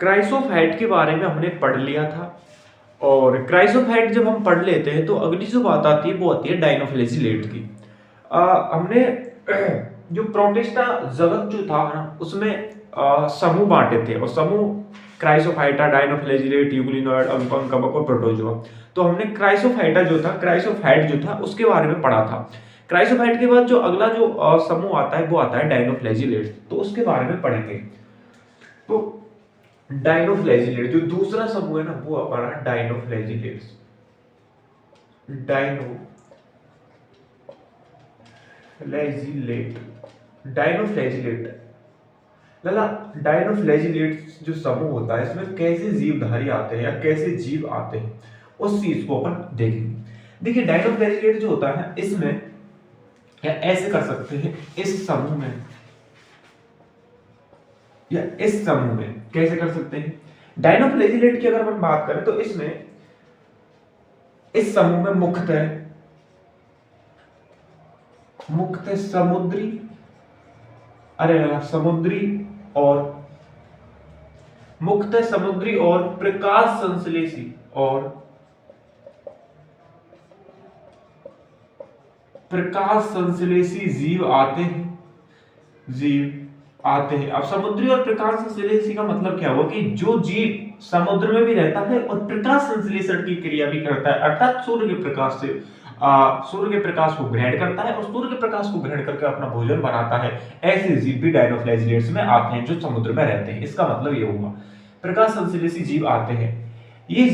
क्राइसोफैट के बारे में हमने पढ़ लिया था। और क्राइसोफैट जब हम पढ़ लेते हैं तो अगली जो बात आती है वो आती है डायनोफ्लैजिलेट की। हमने जो प्रोटिस्टा जगत जो था ना उसमें समूह बांटे थे, और समूह क्राइसोफाइटा, डायनोफ्लैजिलेट, यूग्लिनोइड, अंकन, कवक और प्रोटोजोआ। तो हमने क्राइसोफैट जो था उसके बारे में पढ़ा था। क्राइसोफाइट के बाद जो अगला जो समूह आता है वो आता है डायनोफ्लैजिलेट, तो उसके बारे में पढ़ेंगे। तो डायनोफ्लैजिलेट जो दूसरा समूह है ना वो हमारा डायनोफ्लैजिलेट्स। डायनोफ्लैजिलेट डायनोफ्लैजिलेट लाला डायनोफ्लैजिलेट जो समूह होता है इसमें कैसे जीवधारी आते हैं या कैसे जीव आते हैं उस चीज को अपन देखेंगे। देखिए डायनोफ्लैजिलेट जो होता है इसमें, या ऐसे कर सकते हैं, इस समूह में या इस समूह में कैसे कर सकते हैं। डायनोफ्लैजिलेट की अगर हम बात करें तो इसमें इस समूह में मुख्यतः समुद्री, और प्रकाश संश्लेषी जीव आते हैं। अब समुद्री और प्रकाश संश्लेषी का मतलब क्या हुआ कि जो जीव समुद्र में भी रहता है और प्रकाश संश्लेषण की क्रिया भी करता है, अर्थात सूर्य के प्रकाश को ग्रहण करता है और सूर्य के प्रकाश को ग्रहण करके अपना भोजन बनाता है, ऐसे जीव भी डायनोफ्लैजिलेट्स में आते हैं जो समुद्र में रहते हैं। इसका मतलब ये हुआ प्रकाश संश्लेषी जीव आते हैं। ये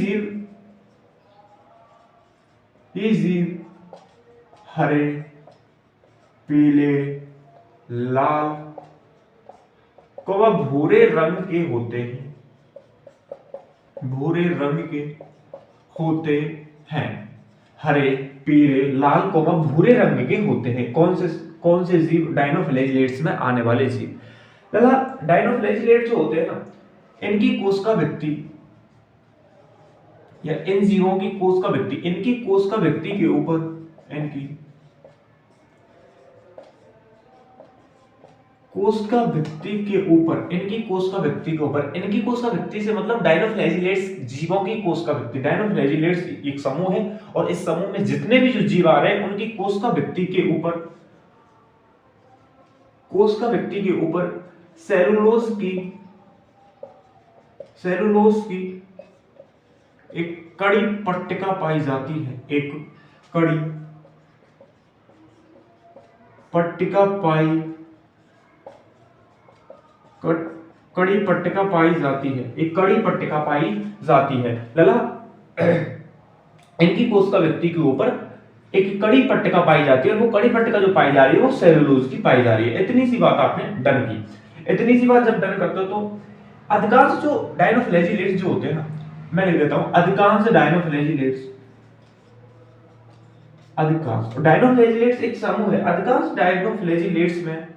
जीव हरे, पीले, लाल व भूरे रंग के होते हैं। हरे, पीले, लाल व भूरे रंग के होते हैं। कौन से जीव? डायनोफ्लैजिलेट्स में आने वाले जीव। डायनोफ्लैजिलेट जो होते हैं ना, इनकी कोशिका या इन जीवों की कोशिका व्यक्ति के ऊपर इनकी कोशिका व्यक्ति से मतलब डायनोफ्लैजिलेट्स जीवों की कोशिका व्यक्ति। डायनोफ्लैजिलेट्स एक समूह है और इस समूह में जितने भी जो जीव आ रहे हैं उनकी कोशिका व्यक्ति के ऊपर सेलुलोज की एक कड़ी पट्टिका पाई जाती है। एक कड़ी पट्टिका पाई जाती है। लला इनकी कोशिका व्यक्ति के ऊपर एक कड़ी पट्टिका पाई जाती है और वो कड़ी पट्टिका जो पाई जा रही है वो सेलुलोज की पाई जा रही है। इतनी सी बात आपने डन की। इतनी सी बात जब डन करते हो तो अधिकांश जो डायनोफ्लैजिलेट्स जो होते हैं ना, मैं लिख देता हूं अधिकांश डायनोफ्लैजिलेट्स एक समूह है। अधिकांश डायनोफ्लैजिलेट्स में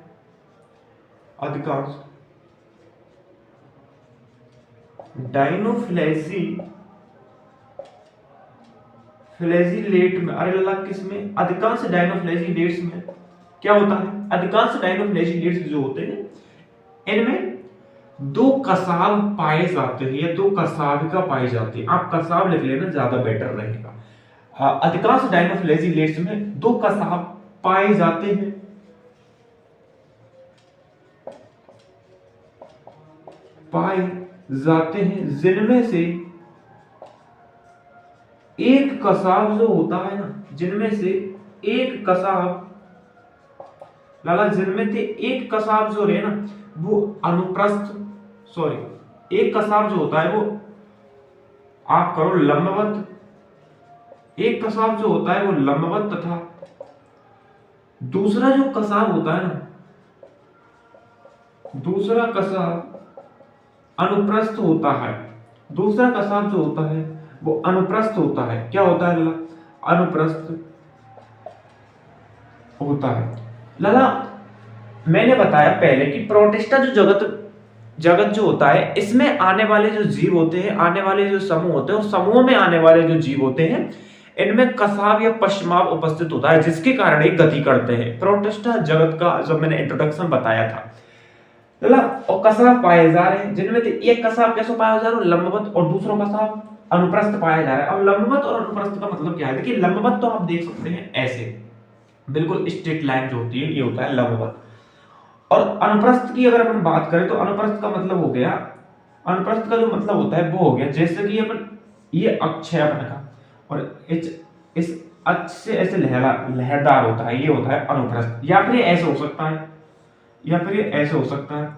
अरे लल्ला किसमें? अधिकांश डायनोफ्लैजिलेट्स में क्या होता है? अधिकांश डायनोफ्लैजिलेट्स जो होते हैं इनमें दो कसाव पाए जाते हैं या दो कसाविका पाई जाती है। आप कसाव लिख लेना, ज्यादा बेटर रहेगा। अधिकांश डायनोफ्लैजिलेट्स में दो कसाव पाए जाते हैं। जिनमें से एक कसाव जो होता है ना, जिनमें से एक कसाव जो है ना वो एक कसाव जो होता है वो आप करो लंबवत। एक कसाव जो होता है वो लंबवत तथा दूसरा जो कसाव होता है ना, दूसरा कसाव अनुप्रस्थ होता है। दूसरा कसाव जो होता है वो अनुप्रस्थ होता है। क्या होता है लला? अनुप्रस्थ होता है। लला मैंने बताया पहले कि प्रोटिस्टा जो जगत जो होता है इसमें आने वाले जो जीव होते हैं, आने वाले जो समूह होते हैं, उस समूह में आने वाले जो जीव होते हैं इनमें कसाव या पश्चिमाव उपस्थित होता है, जिसके कारण ये गति करते हैं। प्रोटिस्टा जगत का जब मैंने इंट्रोडक्शन बताया था मतलब और कसाव पाए जा रहे हैं जिनमें से एक कसाव कैसे पाया जा रहा है, लंबवत, और दूसरा कसाव अनुप्रस्थ पाया जा रहा है। अब लंबवत और अनुप्रस्थ का मतलब क्या है, देखिए लंबवत तो आप देख सकते हैं ऐसे बिल्कुल स्ट्रेट लाइन जो होती है ये होता है लंबवत। और अनुप्रस्थ की अगर अपन बात करें तो अनुप्रस्थ का मतलब हो गया, अनुप्रस्थ का जो मतलब होता है वो हो गया जैसे कि अपन ये अक्ष है अपन का, और इस अक्ष से ऐसे लहरदार होता है, ये होता है अनुप्रस्थ। या फिर ये ऐसे हो सकता है, या फिर ये ऐसे हो सकता है,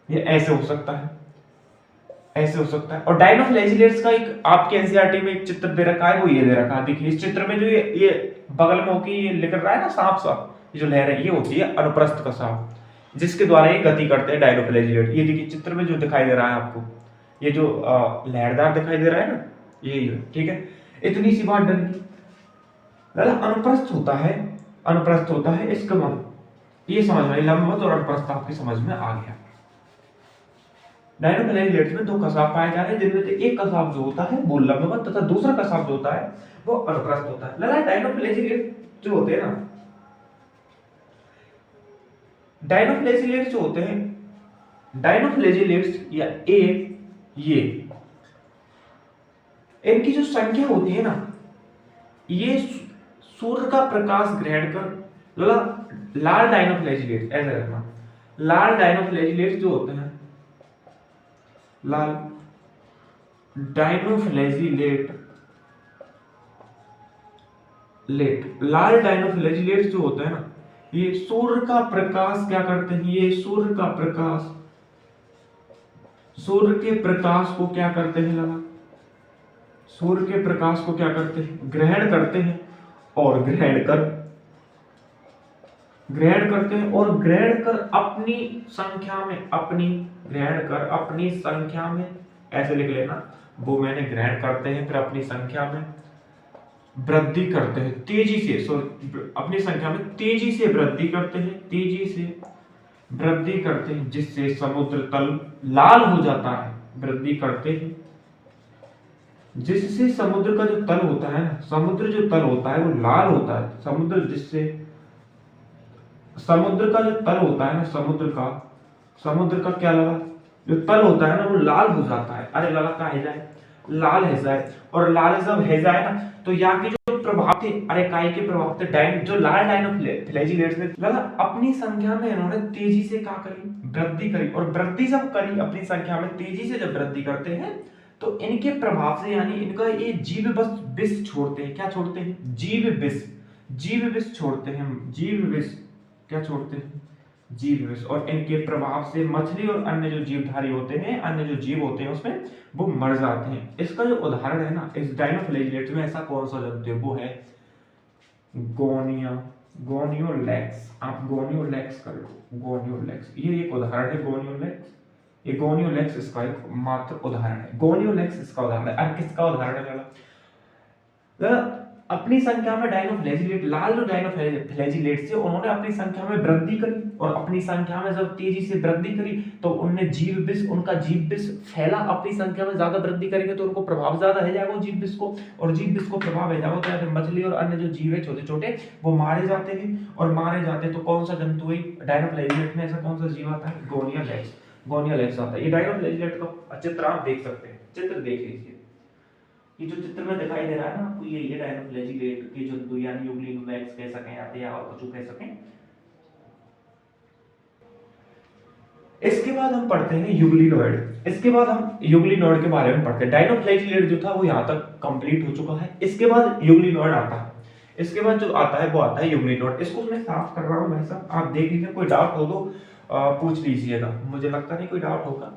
ये ऐसे हो सकता है, ऐसे हो सकता है। और डायनोफ्लैजिलेट्स का एक आपके एनसीईआरटी में एक चित्र दे रखा है, वो ये दे रखा है, देखिए इस चित्र में जो ये बगल में होके ये लिख रहा है ना सांप सा, ये जो लहर है ये होती है अनुप्रस्थ कसाव, जिसके द्वारा ये गति करते हैं डायनोफ्लैजिलेट। ये देखिए चित्र में जो दिखाई दे रहा है आपको, ये जो लहरदार दिखाई दे रहा है ना, यही है, ठीक है। इतनी सी बात डन की, अनुप्रस्थ होता है, अनुप्रस्थ होता है इसका मतलब ये समझ में, लंबवत और अनुप्रस्थ आपकी समझ में आ गया। डायनोफ्लैजिलेट्स में दो कसाव पाए जा रहे हैं जिनमें से एक कसाव जो होता है वो लंबवत तथा दूसरा कसाव जो होता है वो अनुप्रस्थ होता है। लला डायनोफ्लैजिलेट जो होते हैं ना, डायनोफ्लैजिलेट्स जो होते हैं, डायनोफ्लैजिलेट्स या ये इनकी जो संख्या होती है ना, ये सूर्य का प्रकाश ग्रहण कर, लाल डायनोफ्लैजिलेट्स ऐसे रखना, लाल डायनोफ्लैजिलेट्स जो होते हैं, लाल डायनोफ्लैजिलेट लाल डायनोफ्लैजिलेट्स जो होता है ना, ये सूर्य का प्रकाश क्या करते हैं, ये सूर्य का प्रकाश, सूर्य के प्रकाश को क्या करते हैं लगा, सूर्य के प्रकाश को क्या करते हैं, ग्रहण करते हैं, और ग्रहण करते हैं, और ग्रहण कर अपनी संख्या में, ग्रहण कर अपनी संख्या में, ऐसे लिख लेना, वो मैंने ग्रहण करते हैं फिर अपनी संख्या में वृद्धि करते हैं तेजी से, अपनी संख्या में तेजी से वृद्धि करते हैं, तेजी से वृद्धि करते हैं, जिससे समुद्र तल लाल हो जाता है, वृद्धि करते हैं जिससे समुद्र का जो तल होता है ना, समुद्र जो तल होता है वो लाल होता है, समुद्र जिससे समुद्र का जो तल होता है ना, समुद्र का क्या लगा, जो तल होता है ना वो लाल हो जाता है। अरे लगा का है जाए, लाल है जाए, और लाल जब है जाए ना तो यहाँ के जो प्रभाव थे, अरे काय के प्रभाव थे, जो लाल डायनोफ्लैजिलेट्स ने लगा अपनी संख्या में इन्होंने तेजी से क्या करी, वृद्धि करी, और वृद्धि जब करी अपनी संख्या में तेजी से जब वृद्धि करते हैं तो इनके प्रभाव से, यानी इनका ये जीव बस विष छोड़ते हैं, क्या छोड़ते हैं, जीव विष छोड़ते हैं, जीव विष क्या छोड़ते हैं, जीव विष। और इनके प्रभाव से मछली और अन्य जो जीवधारी होते हैं, अन्य जो जीव होते हैं उसमें वो मर जाते हैं। इसका जो उदाहरण है ना, इस डायनोफ्लैजिलेट में ऐसा कौन सा जंतु है, वो है गोनियोलैक्स। आप गोनियोलैक्स कर लो, गोनियोलैक्स ये एक उदाहरण है, गोनियोलैक्स, ये गोनियोलैक्स इसका एक मात्र उदाहरण है, गोनियोलैक्स इसका उदाहरण है। अब किसका उदाहरण है, अपनी संख्या में डायनोफ्लैजिलेट, लाल जो डायनोफ्लैजिलेट थे उन्होंने अपनी संख्या में वृद्धि करी, और अपनी संख्या में जब तेजी से वृद्धि करी तो उनने जीव विष, उनका जीव विष फैला, अपनी संख्या में ज्यादा वृद्धि करेंगे तो उनको प्रभाव ज्यादा है जाएगा जीव विष को, और जीव विष को प्रभाव है जाएगा तो मछली और अन्य जो जीव है छोटे छोटे वो मारे जाते हैं, और मारे जाते हैं तो कौन सा जंतु है डायनोफ्लैजिलेट में, ऐसा कौन सा जीव आता है, गोनियोलैक्स आता है। ये डायनोफ्लैजिलेट का चित्र आप देख सकते हैं, चित्र देख लीजिए, ये जो चित्र में दिखाई दे रहा है ना आपको, ये डायनोफ्लैजिलेट के जंतु यानी यूग्लिनोलैक्स कह सकें आप, या और कुछ कह सकें। इसके बाद हम पढ़ते हैं यूग्लिनॉइड, इसके बाद हम यूग्लिनॉइड के बारे में पढ़ते हैं। डायनोफ्लैजिलेट जो था वो यहाँ तक कंप्लीट हो चुका है, इसके बाद यूग्लिनॉइड आता है, इसके बाद जो आता है वो आता है यूग्लिनॉइड। इसको मैं साफ कर रहा हूँ भाई साहब, आप देख लीजिए, कोई डाउट हो तो पूछ लीजिएगा, मुझे लगता नहीं कोई डाउट होगा,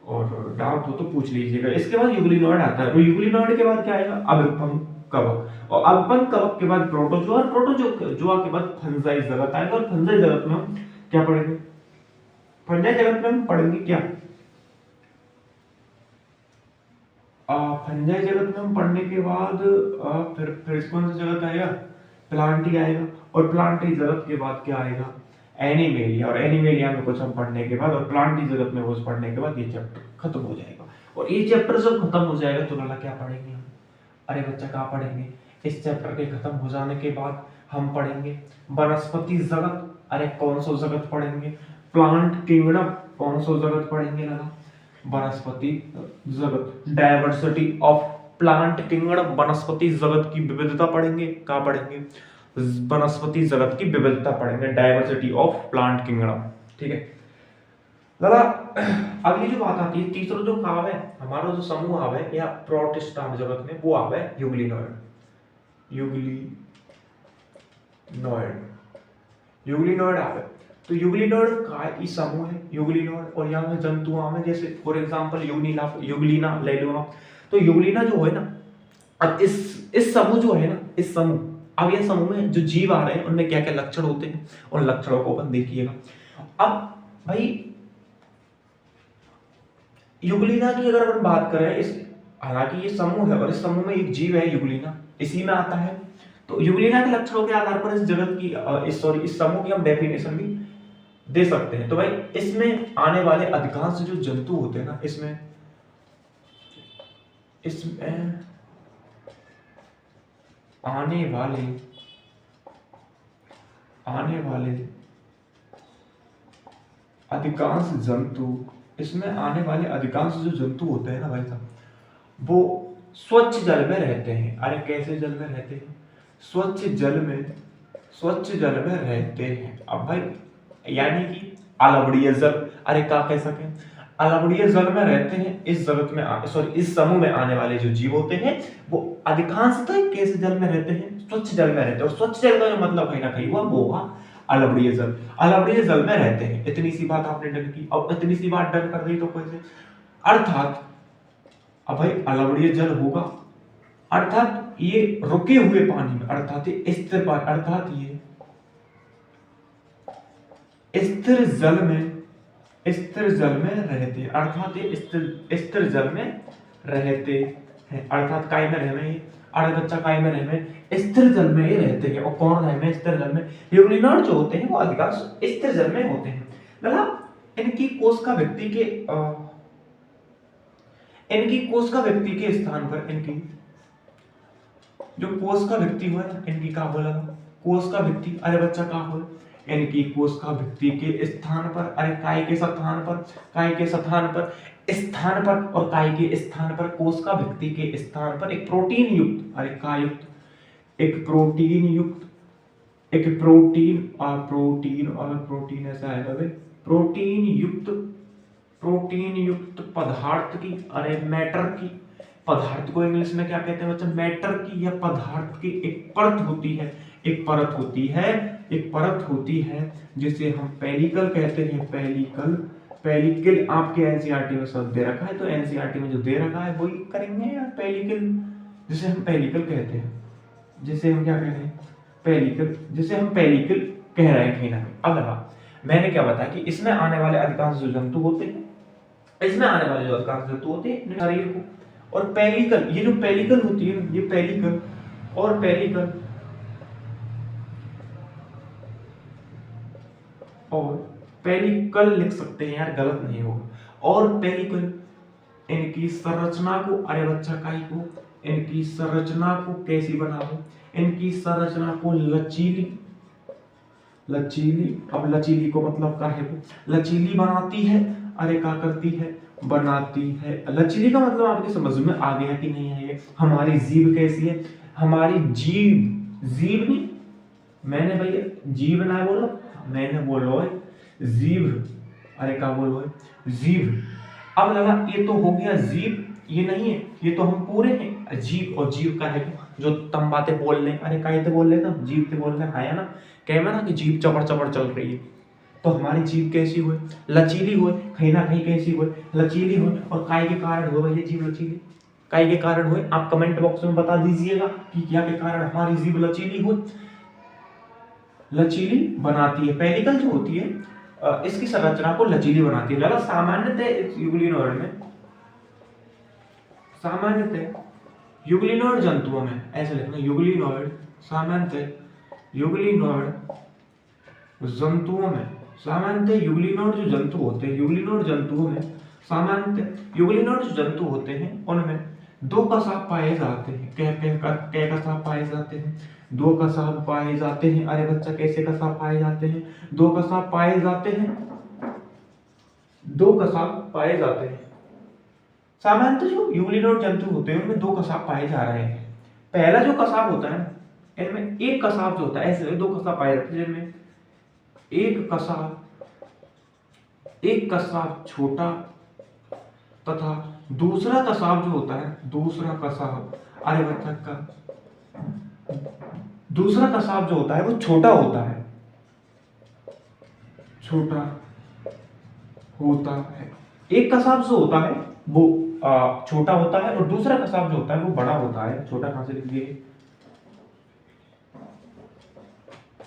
और डाउट हो तो पूछ लीजिएगा। इसके बाद यूग्लिनॉइड आता है, तो यूग्लिनॉइड के बाद क्या आएगा, अभिपंग कवक, और अभिपंग कवक के बाद प्रोटोजोआ, प्रोटोजोआ के बाद फंजाई जगत आएगा, और फंजाई जगत में हम क्या पढ़ेंगे, फंजाई जगत में हम पढ़ेंगे क्या, फंजाई जगत में हम पढ़ने के बाद फिर कौन सा जगत आएगा, प्लांटी आएगा, और प्लांटी जगत के बाद क्या आएगा, एनिमेलिया, और एनिमेलिया में कुछ हम पढ़ने के बाद, और प्लांटी जगत में कुछ पढ़ने के बाद ये चैप्टर खत्म हो जाएगा। और ये चैप्टर जब खत्म हो जाएगा तो लाला क्या पढ़ेंगे हम, अरे बच्चा क्या पढ़ेंगे, इस चैप्टर के खत्म हो जाने के बाद हम पढ़ेंगे वनस्पति जगत। अरे कौन सा जगत पढ़ेंगे, प्लांट किंगडम, कौन सा जगत पढ़ेंगे लगा, वनस्पति जगत, डायवर्सिटी ऑफ प्लांट किंगडम, वनस्पति जगत की विविधता पढ़ेंगे, क्या पढ़ेंगे, वनस्पति जगत की विविधता पढ़ेंगे, डायवर्सिटी ऑफ प्लांट किंगडम। ठीक है दादा, अगली जो बात आती है, तीसरा जो भाव है हमारा, जो समूह भाव है या प्रोटिस्टा जगत में, वो भाव है यूग्लिनॉइड। यूग्लिनॉइड भाव है। तो यूग्लिनॉइड का ही समूह है यूग्लिनॉइड, और यहाँ में जंतु आम है, जैसे फॉर एग्जांपल यूग्लिना ले लो आप। तो यूग्लिना जो है ना, अब इस समूह जो है ना, इस समूह, अब ये समूह में जो जीव आ रहे हैं उनमें क्या क्या लक्षण होते हैं, उन लक्षणों को अपन देखिएगा। अब भाई यूग्लिना की अगर अपन बात करें, इस हालांकि ये समूह है और इस समूह में एक जीव है यूग्लिना, इसी में आता है। तो यूग्लिना के लक्षणों के आधार पर इस जगत की इस समूह की हम डेफिनेशन भी दे सकते हैं। तो भाई इसमें आने वाले अधिकांश जो जंतु होते हैं ना, इसमें आने वाले अधिकांश जंतु, इसमें आने वाले अधिकांश जो जंतु होते हैं ना भाई साहब, वो स्वच्छ जल में रहते हैं। अरे कैसे जल में रहते हैं, स्वच्छ जल में रहते हैं। अब भाई यानी कि अलवड़ीय जल, अरे क्या कह सके, अलवड़ीय जल में रहते हैं। इस जगत में इस समूह में आने वाले जो जीव होते हैं वो अधिकांशतः कैसे जल में रहते हैं, स्वच्छ जल में रहते हैं। और स्वच्छ जल का जो मतलब कहीं ना कहीं वो होगा अलवड़ीय जल में रहते हैं। इतनी सी बात आपने डन की। अब इतनी सी बात डन कर दी तो कैसे, अर्थात अब भाई अलवड़ीय जल होगा, अर्थात ये रुके हुए पानी में, अर्थात ये स्थिर पानी, अर्थात ये स्थिर जल में रहते हैं, अर्थात ये स्थिर जल में रहते हैं। अर्थात काय में रहे में, अरे बच्चा काय में रहे में, स्थिर जल में ही रहते हैं। और कौन रहे में स्थिर जल में, यूग्लिनॉइड जो होते हैं वो अधिकांश स्थिर जल में होते हैं। मतलब इनकी कोशिका व्यक्ति के स्थान पर, इनकी जो कोशिका व्यक्ति हुआ ना, इनकी क्या बोला कोशिका व्यक्ति, अरे बच्चा क्या हो, इनकी कोशिका व्यक्ति के स्थान पर, अरे काय के स्थान पर और काय के स्थान पर, कोशिका व्यक्ति के स्थान पर एक प्रोटीन युक्त, अरे काय युक्त, एक प्रोटीन ऐसा आएगा भाई, प्रोटीन युक्त पदार्थ की, अरे मैटर की, पदार्थ को इंग्लिश में क्या कहते हैं बच्चा, मैटर की या पदार्थ की एक परत होती है जिसे हम पेलिकल कहते हैं। पेलिकल आपके एनसीईआरटी में शब्द दे रखा है, तो एनसीईआरटी में जो दे रखा है वही करेंगे यार, पेलिकल, जिसे हम पेलिकल कहते हैं, जिसे हम क्या कह रहे हैं, पेलिकल, जिसे हम पेलिकल कह रहे हैं कहीं ना कहीं। अब लगा मैंने क्या बताया कि इसमें आने वाले अधिकांश जो जंतु होते हैं, शरीर को, और पेलिकल, ये जो पेलिकल होती है, ये पेलिकल और पेलिकल लिख सकते हैं यार, गलत नहीं होगा। और पेलिकल इनकी संरचना को, अरे बच्चा काई को, इनकी संरचना को कैसी बनाओ, इनकी संरचना को लचीली, अब लचीली को मतलब क्या है, लचीली बनाती है, अरे क्या करती है, बनाती है। लचीली का मतलब आपके समझ में आ गया कि नहीं है। ये हमारी जीभ कैसी है, हमारी जीभ नहीं, मैंने भैया जीभ ना बोलो, मैंने बोलो है जीभ, अरे क्या बोलो है जीभ। अब लगा ये तो हो गया जीभ, ये नहीं है, ये तो हम पूरे हैं जीभ, और जीभ का है जो तम बातें बोल रहे, अरे काहे बोल रहे ना, जीभ से बोल रहे है ना, कहना ना कि जीभ चपड़ चल रही है। तो हमारी जीभ कैसी हुई, लचीली हुई, कहीं ना कहीं कैसी हुई, लचीली हुई। और काय के कारण हुए भैया जीभ लचीली, काय के कारण हुए, आप कमेंट बॉक्स में बता दीजिएगा कि क्या के कारण हमारी जीभ लचीली हुई, लचीली बनाती है। पेलिकल जो होती है इसकी संरचना को लचीली बनाती है। सामान्यतः यूग्लिनॉइड जंतुओं में ऐसे लिखना, यूग्लिनॉइड जंतुओं में, सामान्यतः यूग्लिनॉइड जो जंतु होते हैं, यूग्लिनॉइड जो जंतु होते हैं उनमें दो कसाब पाए जाते हैं। क्या कसाब पाए जाते हैं, दो कसाब पाए जाते हैं। अरे बच्चा कैसे कसाब पाए जाते हैं, दो कसाब पाए जाते हैं। दो कसाब पाए जाते हैं। सामान्यतः जो यूग्लिनोड जंतु होते हैं उनमें दो कसाब पाए जा रहे हैं। पहला जो कसाब होता है ना, इनमें एक कसाब जो होता है, ऐसे दो कसाब पाए जाते हैं जिनमें एक कसाब छोटा तथा दूसरा कसाब जो होता है, दूसरा कसाब आर्यभक्षक का दूसरा कसाब जो होता है वो छोटा होता है, छोटा होता है। एक कसाब जो होता है वो छोटा होता है और दूसरा कसाब जो होता है वो बड़ा होता है। छोटा कहां से लिखिए,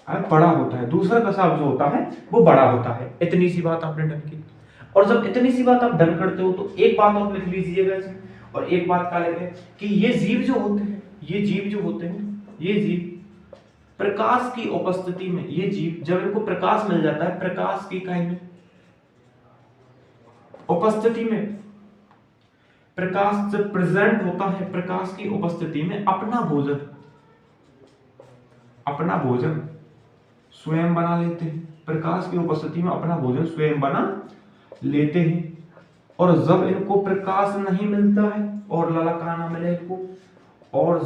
बड़ा होता है। दूसरा कसाब जो होता है वो बड़ा होता है। इतनी सी बात आपने डन की। और जब इतनी सी बात आप डन करते हो तो एक बात और लिख लीजिएगा इसमें, और एक बात क्या लिखें कि ये जीव जो होते हैं, ये जीव जो होते हैं, ये जीव प्रकाश की उपस्थिति में, ये जीव जब इनको प्रकाश मिल जाता है, प्रकाश की काई में उपस्थिति में, प्रकाश जब प्रेजेंट होता है, प्रकाश की उपस्थिति में अपना भोजन स्वयं बना लेते हैं। प्रकाश की उपस्थिति में अपना भोजन स्वयं बना लेते हैं। और जब इनको प्रकाश नहीं मिलता है, और लला का नाम मिले इनको, और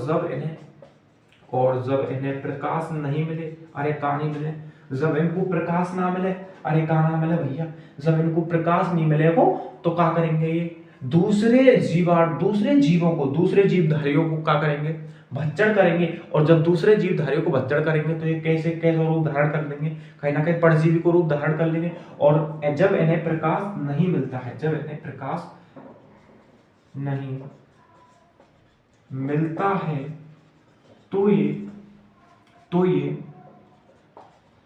जब इन्हें प्रकाश नहीं मिले, अरे कहा नहीं मिले, जब इनको प्रकाश ना मिले, अरे कहा ना मिले भैया, जब इनको प्रकाश नहीं मिलेगा तो क्या करेंगे, ये दूसरे जीवों को, दूसरे जीवधारियों को क्या करेंगे, भक्षण करेंगे। और जब दूसरे जीवधारियों को भक्षण करेंगे तो ये कैसे रूप धारण कर लेंगे, कहीं ना कहीं परजीवी को रूप धारण कर लेंगे। और जब इन्हें प्रकाश नहीं मिलता है, जब इन्हें प्रकाश नहीं मिलता है तो ये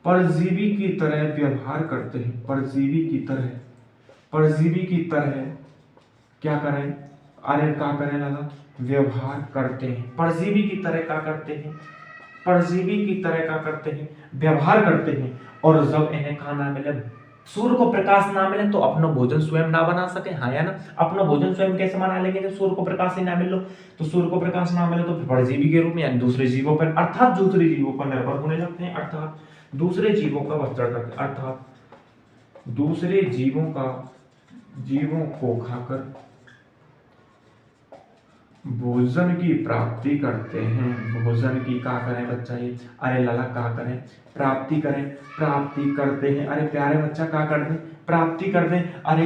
परजीवी की तरह व्यवहार करते हैं। परजीवी की तरह क्या करें, अरे क्या करें लगा, व्यवहार करते हैं। परजीवी की तरह क्या करते हैं, व्यवहार करते हैं। और जब इन्हें खाना मिले, सूर्य को प्रकाश ना मिले तो अपना भोजन स्वयं ना बना सके, हाँ या ना, अपना भोजन स्वयं कैसे बना लेंगे जब सूर्य को प्रकाश ही ना मिलो, तो सूर्य को प्रकाश ना मिले तो परजीवी के रूप में यानी दूसरे जीवों पर, अर्थात दूसरे जीवों पर निर्भर होने लगते हैं, अर्थात दूसरे जीवों का भक्षण करते हैं, अर्थात दूसरे जीवों को खाकर भोजन की प्राप्ति करते हैं। भोजन की क्या करें बच्चा, ये अरे लला क्या करें, प्राप्ति करते हैं। अरे प्यारे बच्चा क्या कर दें, प्राप्ति कर दें। अरे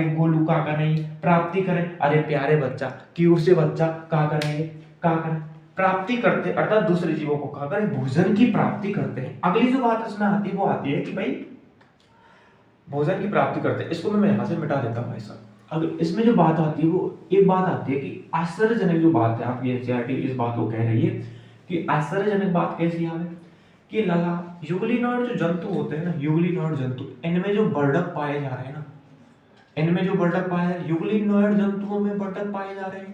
गोलू क्या करें, प्राप्ति करें। अरे प्यारे बच्चा क्यों से बच्चा क्या करेंगे, प्राप्ति करते, अर्थात दूसरे जीवों को खाकर भोजन की प्राप्ति करते हैं। अगली जो बात इसमें आती है वो आती है कि भाई भोजन की प्राप्ति करते हैं। इसको मैं यहां से मिटा देता हूं भाई साहब। अब इसमें जो बात आती है वो एक बात आती है कि आश्चर्यजनक जो बात है, आप ये एनसीईआरटी इस बात को कह रही है कि आश्चर्यजनक बात कैसी है कि लला यूग्लिनॉइड जो जंतु होते हैं ना, यूग्लिनॉइड जंतु, इनमें जो बर्डक पाए जा रहे हैं ना, यूग्लिनॉइड जंतुओं में बर्डक पाए जा रहे हैं।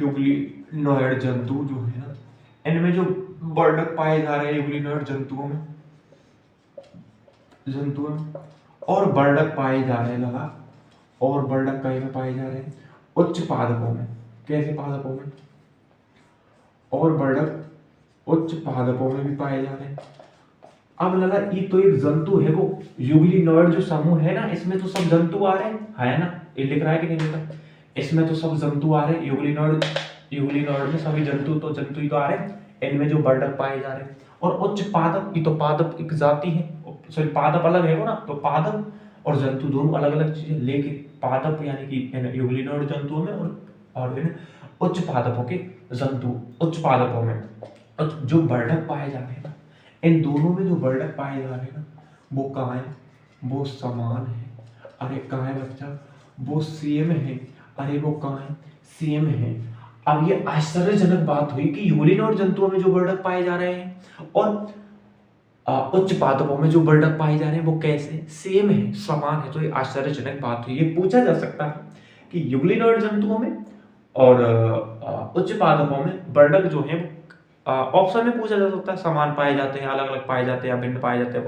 यूग्लिनॉइड जंतु जो है ना, इनमें जो बर्डक पाए जा रहे हैं यूग्लिनॉइड जंतुओं में, और बर्डक पाए जा रहे हैं लगा, और बर्डक कहीं में पाए जा रहे हैं, उच्च पादपों में। कैसे पादपों में, और बर्डक उच्च पादपों में भी पाए जा रहे हैं। अब लगा ये तो एक जंतु है, वो यूग्लिनॉइड जो समूह है ना, इसमें तो सब जंतु आ रहे हैं, है ना, ये लिख रहा है कि नहीं लिख रहा, इसमें तो सब जंतु आ रहे हैं। यूग्लिनॉइड में सभी जंतु ही तो आ रहे हैं, इनमें जो बर्डक पाए जा रहे हैं। और उच्च पादप, ये तो पादप एक जाति है, सॉरी पादप अलग है वो ना, तो पादप और जंतु दोनों अलग अलग चीजें, लेकिन पादप यानी कि यूग्लिनॉइड जंतुओं में और उच्च पादपों के जंतु, उच्च पादपों में जो बर्डक पाए जा रहे हैं ना, इन दोनों में जो बर्डक पाए जा रहे हैं ना, वो कहाँ है, वो समान है। अरे कहाँ है बच्चा, वो सेम है। अरे वो कहाँ है, सेम है। अब ये आश्चर्यजनक बात हुई कि यूग्लिनॉइड जंतुओं में जो बर्डक पाए जा रहे हैं और उच्च पादपों में जो बर्डक पाए जा रहे हैं वो कैसे सेम है, समान है। तो ये आश्चर्यजनक बात हुई। ये पूछा जा सकता है कि यूग्लिनॉइड जंतुओं में और उच्च पादपों में बर्डक जो है ऑप्शन में पूछा जा सकता है, समान पाए जाते हैं, अलग अलग पाए जाते हैं या भिन्न पाए जाते हैं,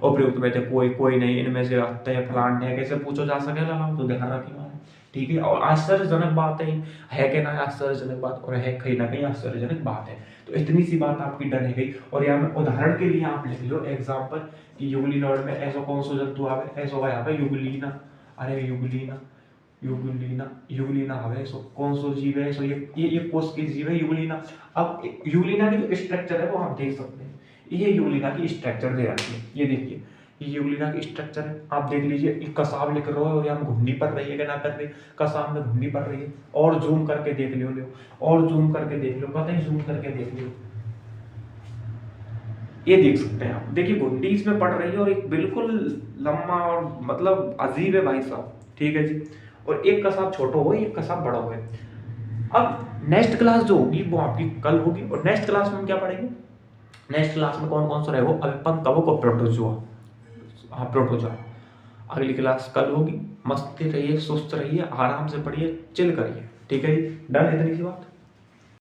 उपयुक्त में थे कोई कोई नहीं, इनमें से हत्या या फलान है, कैसे पूछो जा सकेगा ना, तो ध्यान रखिए। ठीक है, और आश्चर्यजनक बात है कि ना आश्चर्यजनक बात, और है कहीं ना कहीं आश्चर्यजनक बात है। तो इतनी सी बात आपकी डन है गई। और यहाँ में उदाहरण के लिए आप लिख लो एग्जाम्पल कि युगलीनॉइड में ऐसा कौन सा जंतु आवे, ऐसा होगा यहाँ पे युगलीना, अरे युगलीना युगलीना युगलीना हवे, सो कौन सा जीव है, सो ये कोष की जीव है युगलीना। अब युगलीना की जो स्ट्रक्चर है वो आप देख सकते हैं, ये युगलीना की स्ट्रक्चर दे रखी है, ये देखिए ये युगलीना की स्ट्रक्चर है, आप देख लीजिए। ये कसाब लिख रहे हो और यहाँ घुंडी पड़ रही है कि ना कर रही, कसाब में घुंडी पड़ रही है। और जूम करके देख लो, और जूम करके देख लो, पता है जूम करके देख लो, ये देख सकते हैं आप, देखिए घुंडी इसमें पड़ रही है और एक बिल्कुल लंबा और मतलब अजीब है भाई साहब। ठीक है जी, और एक कसाब छोटा हो, एक कसाब बड़ा हो। अब नेक्स्ट क्लास जो होगी वो आपकी कल होगी, और नेक्स्ट क्लास में हम क्या पढ़ेंगे, नेक्स्ट क्लास में कौन कौन सा रहेगा, अभिपंग कवक और प्रोटोजोआ। हाँ प्रोटोजोआ, अगली क्लास कल होगी। मस्ती रहिए, सुस्त रहिए, आराम से पढ़िए, चिल करिए। ठीक है जी, डन, इतनी सी बात।